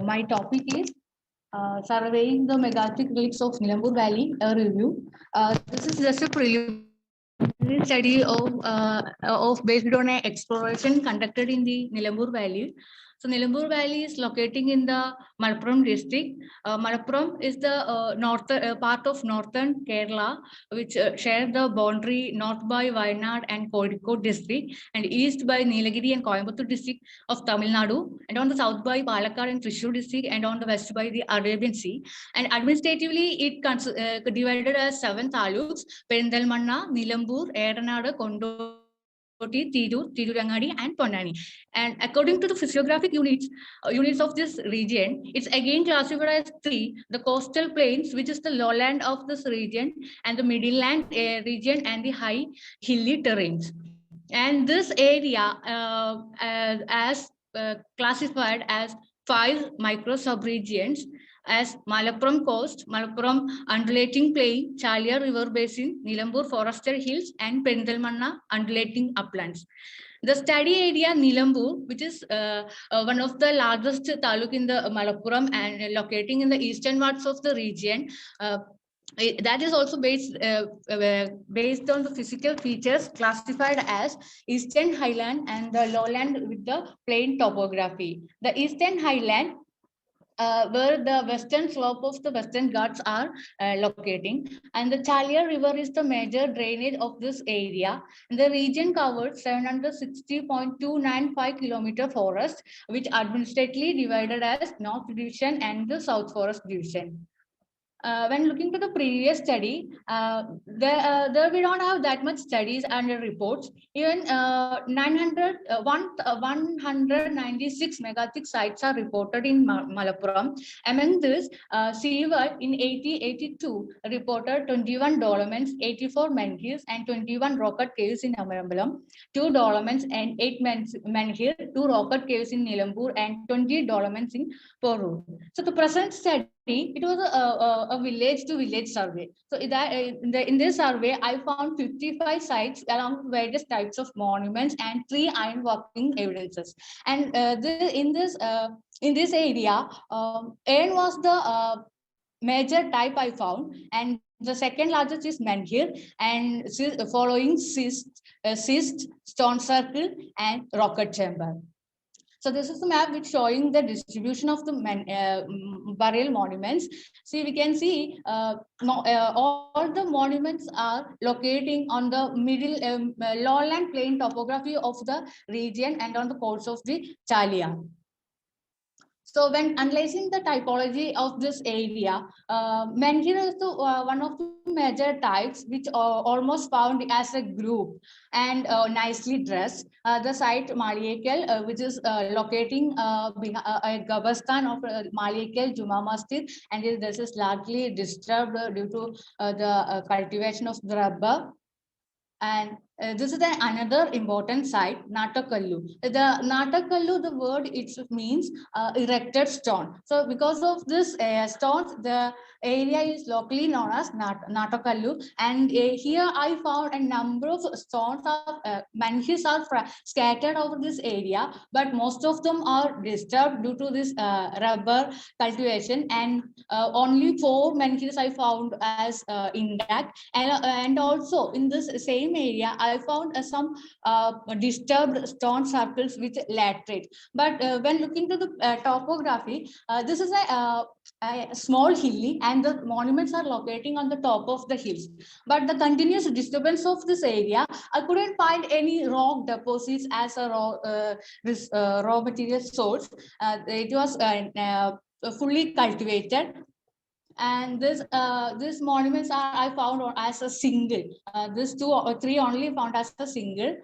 My topic is surveying the megalithic relics of Nilambur Valley, a review. This is just a preliminary study of based on an exploration conducted in the Nilambur Valley. So Nilambur Valley is locating in the Malappuram district. Malappuram is the part of northern Kerala, which share the boundary north by Wayanad and Kozhikode district, and east by Nilagiri and Coimbatore district of Tamil Nadu, and on the south by Palakkad and Thrissur district, and on the west by the Arabian Sea. And administratively, it divided as 7 taluks: Perindalmanna, Nilambur, Eranadu, Kondoti, Tirur, Tirurangadi, and Ponnani. And according to the physiographic units of this region, it's again classified as 3: the coastal plains, which is the lowland of this region, and the middleland region, and the high hilly terrains. And this area as classified as 5 micro subregions as Malappuram Coast, Malappuram Undulating Plain, Chaliyar River Basin, Nilambur Forested Hills, and Perindalmanna Undulating Uplands. The study area Nilambur, which is one of the largest taluk in the Malappuram and locating in the eastern parts of the region, that is also based on the physical features classified as Eastern Highland and the lowland with the plain topography. The Eastern Highland where the western slope of the Western Ghats are locating, and the Chaliyar River is the major drainage of this area. And the region covered 760.295 kilometer forest, which administratively divided as North Division and the South Forest Division. When looking to the previous study, there we don't have that much studies and reports. Even 196 megalithic sites are reported in Malappuram. Among this, Seaward in 1882 reported 21 dolmens, 84 menhirs, and 21 rocket caves in Amarambalam, 2 dolmens and 8 menhir, 2 rocket caves in Nilambur, and 20 dolmens in Porur. So the present study, it was a village to village survey. So in this survey, I found 55 sites along with various types of monuments and 3 iron working evidences. And in this area, iron was the major type I found, and the second largest is menhir, and following schist, stone circle, and rocket chamber. So this is the map which showing the distribution of the burial monuments. See, we can see all the monuments are locating on the middle lowland plain topography of the region and on the coast of the Chaliyar. So when analyzing the typology of this area, menhir is one of the major types which are almost found as a group and nicely dressed. The site Maliekel, which is locating a Gabastan of Maliekel Juma Masjid, and this is largely disturbed due to the cultivation of the rubber. And this is another important site, Natakallu. The Natakallu, the word itself means erected stone. So because of this stones, the area is locally known as Natakallu. And here I found a number of stones of menhirs are scattered over this area, but most of them are disturbed due to this rubber cultivation. And only 4 menhirs I found as intact. And also in this same area, I found some disturbed stone circles with laterite. But when looking to the topography, this is a small hilly, and the monuments are locating on the top of the hills. But the continuous disturbance of this area, I couldn't find any rock deposits as a raw material source. It was fully cultivated. And these monuments are I found as a single. These 2 or 3 only found as a single.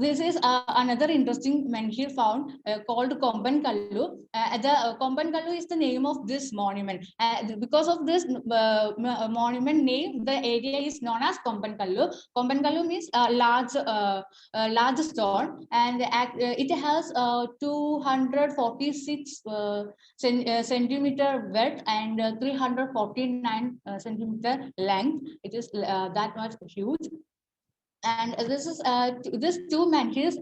This is another interesting menhir found called Komban Kallu. The Komban Kallu is the name of this monument. Because of this monument name, the area is known as Komban Kallu. Komban Kallu means large stone, and it has 246 centimeter width and 349 centimeter length. It is that much huge. And this is this two menhirs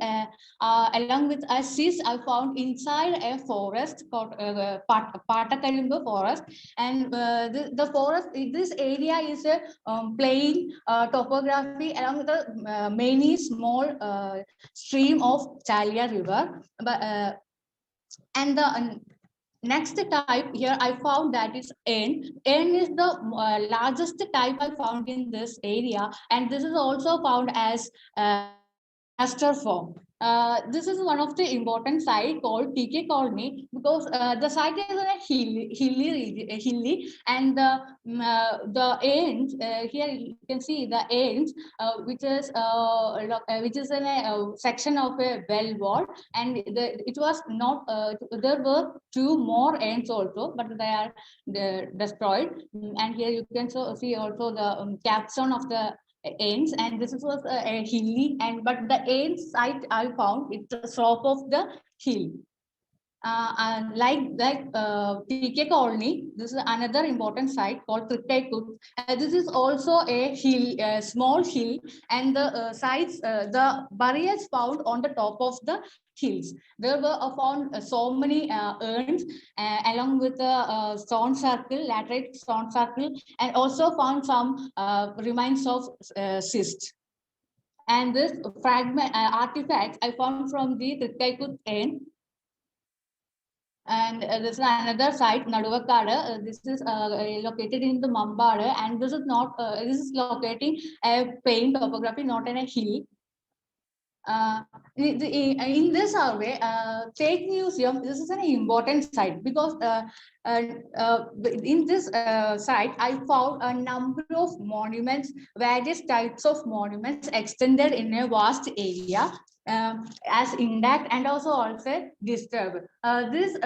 along with a cyst I found inside a forest called Patakalimbu forest. And the forest, this area is a plain topography along with a many small stream of Chalia river. But and the next type here I found that is N. N is the largest type I found in this area, and this is also found as cluster form. This is one of the important site called TK Colony because the site is a hilly, and the ends here you can see the ends which is in a section of a well wall, and it was not there were two more ends also, but they are destroyed. And here you can see also the capstone of the ends, and this was a hilly, and but the end site I found it's the slope of the hill. And like TK Colony, this is another important site called Trikkaikut. This is also a hill, a small hill, and the sites, the burials found on the top of the hills. There were found so many urns along with the stone circle, laterite stone circle, and also found some remains of cyst. And this fragment artifacts I found from the Trikkaikut end. And this is another site, Naduvakada. This is located in the Mambada, and this is not. This is locating a plain topography, not in a hill. In this survey, State Museum, this is an important site because in this site, I found a number of monuments, various types of monuments extended in a vast area. As intact and also disturbed. These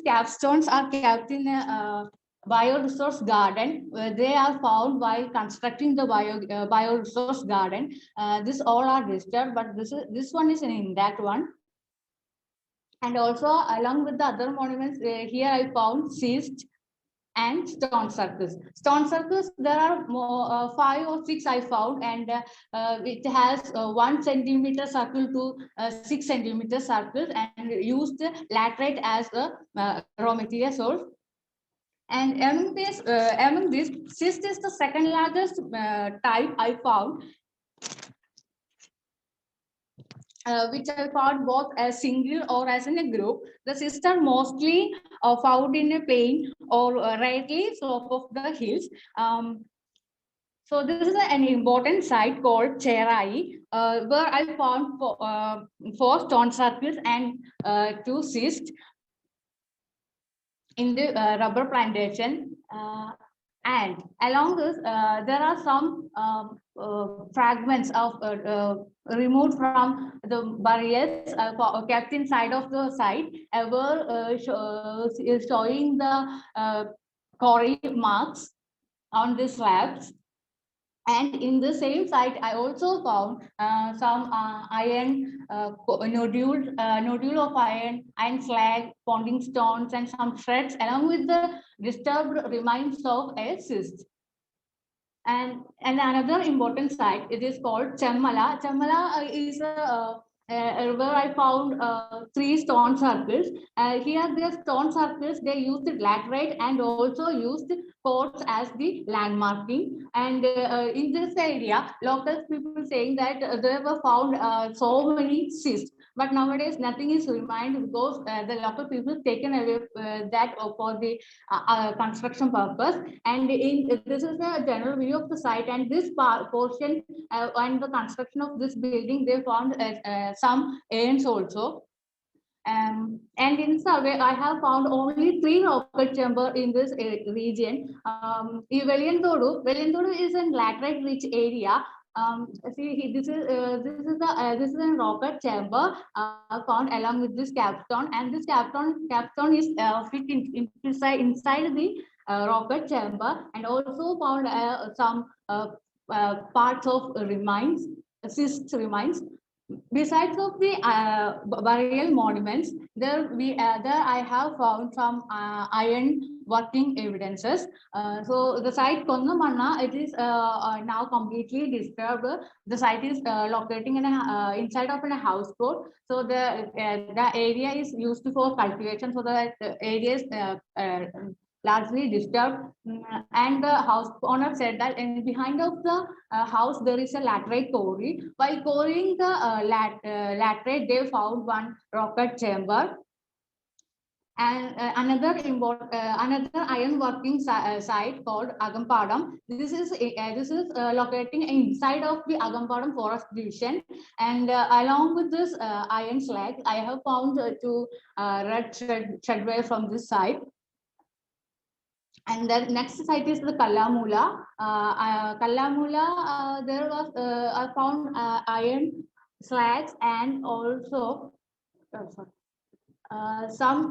capstones are kept in a bioresource garden. They are found while constructing the bioresource garden. This all are disturbed, but this one is an intact one. And also along with the other monuments, here I found cyst and stone circles. Stone circles, there are more, 5 or 6 I found, and it has 1 centimeter circle to 6 centimeter circles, and used laterite as a raw material source. And among this, cyst is the second largest type I found, which I found both as single or as in a group. The cysts are mostly found in a plain or rightly slope of the hills. So this is an important site called Cherai, where I found 4 stone circles and 2 cysts in the rubber plantation. And along this, there are some fragments of removed from the burials kept inside of the site, ever showing the quarry marks on the slabs. And in the same site, I also found some iron nodule of iron slag, ponding stones, and some shreds, along with the disturbed remains of a cyst. And another important site, it is called Chemmala. Chemmala is where I found 3 stone circles. Here, the stone circles, they used laterite and also used quartz as the landmarking. And in this area, local people saying that they were found so many cysts. But nowadays, nothing is remained because the local people taken away that for the construction purpose. And this is a general view of the site, and this portion and the construction of this building, they found some ends also. And in survey, I have found only 3 rocket chamber in this region. Velindodu is in laterite rich area. See, this is a rocket chamber found along with this capstone, and this capstone is fit inside the rocket chamber, and also found some parts of remains, cyst remains. Besides of the burial monuments, there I have found some iron working evidences. So the site Kongamanna, it is now completely disturbed. The site is locating in a inside of a houseboat. So the area is used for cultivation. So the area is largely disturbed. And the house owner said that behind of the house there is a laterite quarry. While quarrying the laterite, they found one rocket chamber. And another iron working site called Agampadam. This is locating inside of the Agampadam Forest Division. And along with this iron slag, I have found two red threadware from this site. And the next site is the Kallamula. Kallamula, there was I found iron slags and also some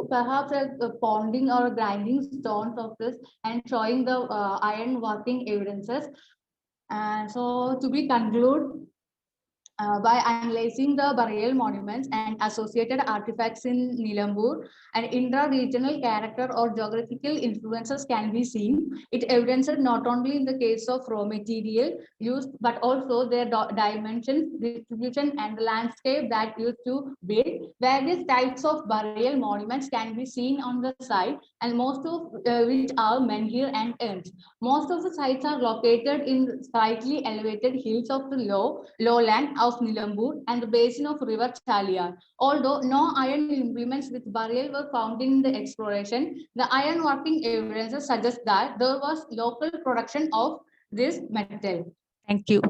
perhaps ponding or grinding stones of this and showing the iron working evidences. So to be concluded, by analyzing the burial monuments and associated artifacts in Nilambur, an intra-regional character or geographical influences can be seen. It evidences not only in the case of raw material used, but also their dimensions, distribution, and the landscape that used to build. Various types of burial monuments can be seen on the site, and most of which are menhir and urns. Most of the sites are located in slightly elevated hills of the lowland of Nilambur and the basin of river Chaliar. Although no iron implements with burial were found in the exploration, the iron working evidences suggest that there was local production of this metal. Thank you.